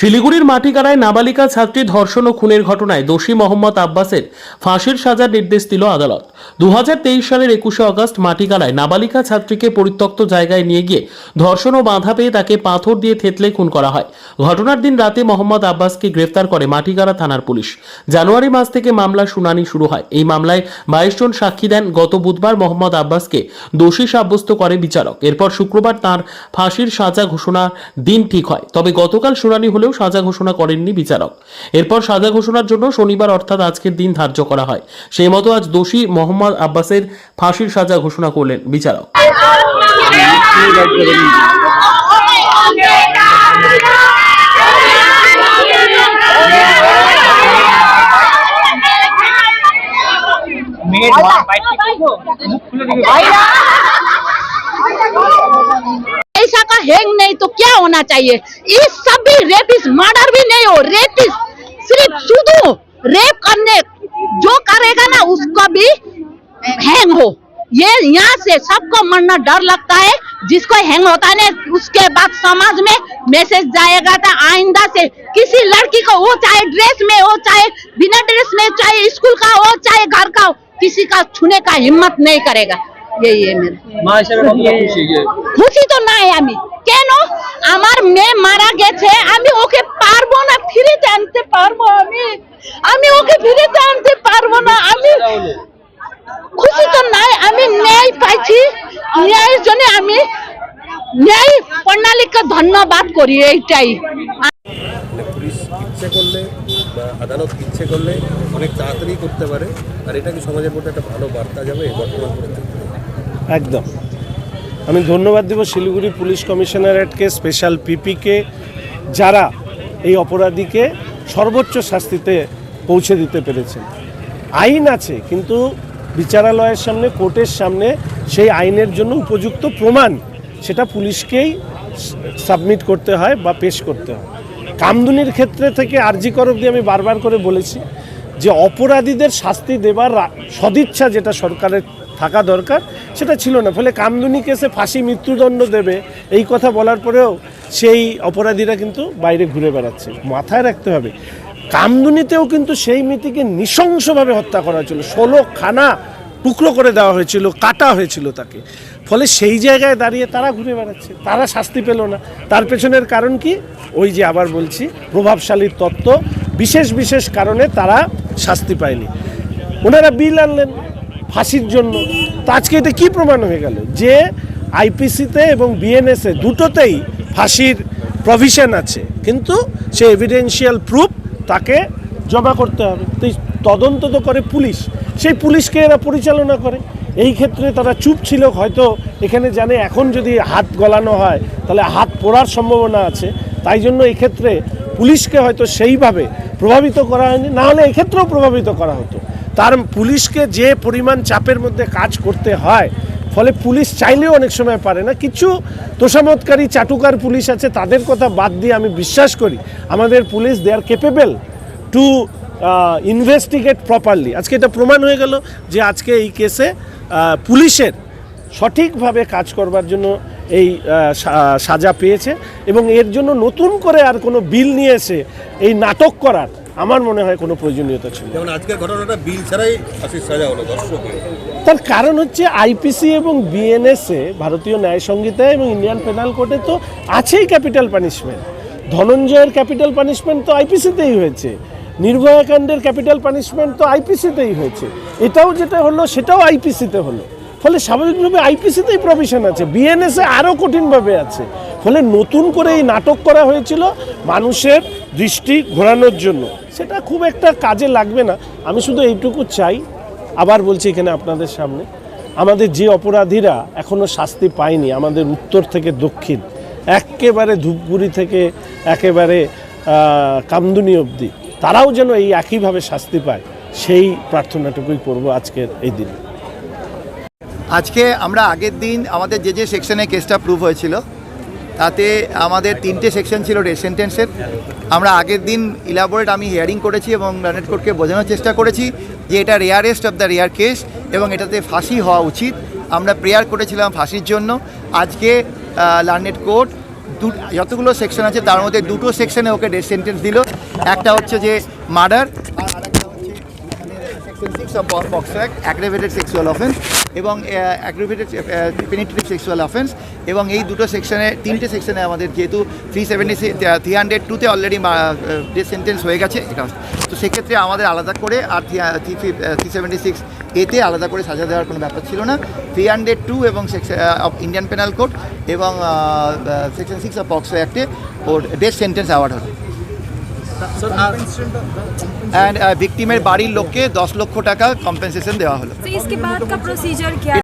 শিলিগুড়ির মাটিগাড়ায় নাবালিকা ছাত্রী ধর্ষণ ও খুনের ঘটনায় দোষী মোহাম্মদ আব্বাসের ফাঁসির সাজার নির্দেশ দিল আদালত। 2023 সালের 21শে আগস্ট মাটিগাড়ায় নাবালিকা ছাত্রীকে পরিত্যক্ত জায়গায় নিয়ে গিয়ে ধর্ষণ ও বাঁধা পেয়ে তাকে পাথর দিয়ে থেতলে খুন করা হয়। ঘটনার দিন রাতে মোহাম্মদ আব্বাসকে গ্রেফতার করে মাটিগাড়া থানার পুলিশ। জানুয়ারি মাস থেকে মামলার শুনানি শুরু হয়। এই মামলায় 22 জন সাক্ষী দেন। গত বুধবার মোহাম্মদ আব্বাসকে দোষী সাব্যস্ত করে বিচারক। এরপর শুক্রবার তাঁর ফাঁসির সাজা ঘোষণার দিন ঠিক হয়। তবে গতকাল শুনানি হলেও সাজা ঘোষণা করেননি বিচারক। এরপর সাজা ঘোষণার জন্য শনিবার অর্থাৎ আজকের দিন ধার্য করা হয়। সেই মতো আজ দোষী মোহাম্মদ আব্বাসের ফাঁসির সাজা ঘোষণা করলেন বিচারক। ऐसा का हैंग नहीं तो क्या होना चाहिए? इस सब भी रेपिस्ट मर्डर भी नहीं हो, रेपिस्ट सिर्फ शुद्ध रेप करने जो करेगा ना उसका भी हैंग हो। ये यहाँ से सबको मरना डर लगता है। जिसको हैंग होता है ना उसके बाद समाज में मैसेज जाएगा था आइंदा से किसी लड़की को वो चाहे ड्रेस में हो चाहे बिना ड्रेस में चाहे स्कूल का हो चाहे घर का हो किसी का छूने का हिम्मत नहीं करेगा। यही है मेरा খুশি তো নাই আমি কেন আমার মেয়ে মারা গেছে আমি ওকে পারবো না ফিরিতে আনতে পারবো আমি ওকে ফিরিতে আনতে পারবো না আমি খুশি তো নাই আমি ন্যায় পাইছি ন্যায়ের জন্য আমি ন্যায় প্রণালীকে ধন্যবাদ করি এইটাই পুলিশ ইচ্ছে করলে বা আদালত ইচ্ছে করলে অনেক তাড়াতাড়ি করতে পারে আর এটা কি সমাজের মধ্যে একটা ভালো বার্তা যাবে এই বর্তমান পরিস্থিতিতে। একদম আমি ধন্যবাদ দেব শিলিগুড়ি পুলিশ কমিশনারেটকে স্পেশাল পিপিকে যারা এই অপরাধীকে সর্বোচ্চ শাস্তিতে পৌঁছে দিতে পেরেছেন। আইন আছে কিন্তু বিচারালয়ের সামনে কোর্টের সামনে সেই আইনের জন্য উপযুক্ত প্রমাণ সেটা পুলিশকেই সাবমিট করতে হয় বা পেশ করতে হয়। কামদুনির ক্ষেত্রে থেকে আরজি কর অবধি আমি বারবার করে বলেছি যে অপরাধীদের শাস্তি দেবার সদিচ্ছা যেটা সরকারের থাকা দরকার সেটা ছিল না। ফলে কামদুনি কেসে ফাঁসি মৃত্যুদণ্ড দেবে এই কথা বলার পরেও সেই অপরাধীরা কিন্তু বাইরে ঘুরে বেড়াচ্ছে। মাথায় রাখতে হবে কামদুনিতেও কিন্তু সেই মেয়েটিকে নৃশংসভাবে হত্যা করা হয়েছিল, 16 খানা টুকরো করে দেওয়া হয়েছিল, কাটা হয়েছিল তাকে। ফলে সেই জায়গায় দাঁড়িয়ে তারা ঘুরে বেড়াচ্ছে, তারা শাস্তি পেল না। তার পেছনের কারণ কি? ওই যে আবার বলছি প্রভাবশালীর তত্ত্ব, বিশেষ বিশেষ কারণে তারা শাস্তি পায়নি। ওনারা বিল আনলেন ফাঁসির জন্য। তো আজকে এটা কি প্রমাণ হয়ে গেল যে আইপিসিতে এবং বিএনএসে দুটোতেই ফাঁসির প্রভিশন আছে কিন্তু সে এভিডেন্সিয়াল প্রুফ তাকে জমা করতে হবে। তো তদন্ত তো করে পুলিশ, সেই পুলিশকে এরা পরিচালনা করে। এই ক্ষেত্রে তারা চুপ ছিল, হয়তো এখানে জানে এখন যদি হাত গলানো হয় তাহলে হাত পোড়ার সম্ভাবনা আছে, তাই জন্য এক্ষেত্রে পুলিশকে হয়তো সেইভাবে প্রভাবিত করা হয়নি, নাহলে এক্ষেত্রেও প্রভাবিত করা হতো। তার পুলিশকে যে পরিমাণ চাপের মধ্যে কাজ করতে হয় ফলে পুলিশ চাইলেও অনেক সময় পারে না। কিছু তোষামতকারী চাটুকার পুলিশ আছে, তাদের কথা বাদ দিয়ে আমি বিশ্বাস করি আমাদের police they are capable to investigate properly. আজকে এটা প্রমাণ হয়ে গেল যে আজকে এই কেসে পুলিশের সঠিকভাবে কাজ করবার জন্য এই সাজা পেয়েছে এবং এর জন্য নতুন করে আর কোনো বিল নিয়ে এসে এই নাটক করার আমার মনে হয় কোনো প্রয়োজনীয়তা ছিল। যেমন আজকের ঘটনাটা বিল ছাড়াই ফাঁসির সাজা হলো দর্শকের। তার কারণ হচ্ছে আইপিসি এবং বিএনএসে ভারতীয় ন্যায় সংহিতায় এবং ইন্ডিয়ান পেনাল কোডে তো আছেই ক্যাপিটাল পানিশমেন্ট। ধনঞ্জয়ের ক্যাপিটাল পানিশমেন্ট তো আইপিসিতেই হয়েছে, নির্ভয়াকাণ্ডের ক্যাপিটাল পানিশমেন্ট তো আইপিসিতেই হয়েছে, এটাও যেটা হলো সেটাও আইপিসিতে হলো। ফলে স্বাভাবিকভাবে আইপিসিতেই প্রভিশন আছে, বিএনএসে আরও কঠিনভাবে আছে। ফলে নতুন করে এই নাটক করা হয়েছিল মানুষের দৃষ্টি ঘোরানোর জন্য, সেটা খুব একটা কাজে লাগবে না। আমি শুধু এইটুকু চাই, আবার বলছি এখানে আপনাদের সামনে, আমাদের যে অপরাধীরা এখনও শাস্তি পায়নি আমাদের উত্তর থেকে দক্ষিণ, একেবারে ধূপগুড়ি থেকে একেবারে কামদুনি অবধি, তারাও যেন এই একইভাবে শাস্তি পায় সেই প্রার্থনাটুকুই করব আজকের এই দিনে। আজকে আমরা আগের দিন আমাদের যে সেকশনে কেসটা প্রুভ হয়েছিল তাতে আমাদের 3টে সেকশন ছিল ডেথ সেন্টেন্সের। আমরা আগের দিন ইলাবোরেট আমি হিয়ারিং করেছি এবং লার্নেড কোর্টকে বোঝানোর চেষ্টা করেছি যে এটা rarest of the rare case এবং এটাতে ফাঁসি হওয়া উচিত। আমরা প্রেয়ার করেছিলাম ফাঁসির জন্য। আজকে লার্নেড কোর্ট যতগুলো সেকশন আছে তার মধ্যে দুটো সেকশনে ওকে ডেথ সেন্টেন্স দিল। একটা হচ্ছে যে মার্ডার, আর আরেকটা হচ্ছে section 6 of POCSO act, অ্যাগ্রেভেটেড sexual offence এবং অ্যাগ্রেভেটেড পেনিট্রেটিভ সেক্সুয়াল অফেন্স। এবং এই দুটো সেকশনে, তিনটে সেকশনে আমাদের যেহেতু 302-তে অলরেডি ডেথ সেন্টেন্স হয়ে গেছে, এটা তো সেক্ষেত্রে আমাদের আলাদা করে আর 376-এতে আলাদা করে সাজা দেওয়ার কোনো ব্যাপার ছিল না। 302 এবং অফ ইন্ডিয়ান পেনাল কোড এবং সেকশন 6 অফ পক্সো অ্যাক্টে ওর ডেথ সেন্টেন্স অ্যাওয়ার্ড হলো। অ্যান্ড ভিকটিমের বাড়ির লোককে 10 লক্ষ টাকা কম্পেনসেশন দেওয়া হলো। तो इसके बाद का प्रोसीजर क्या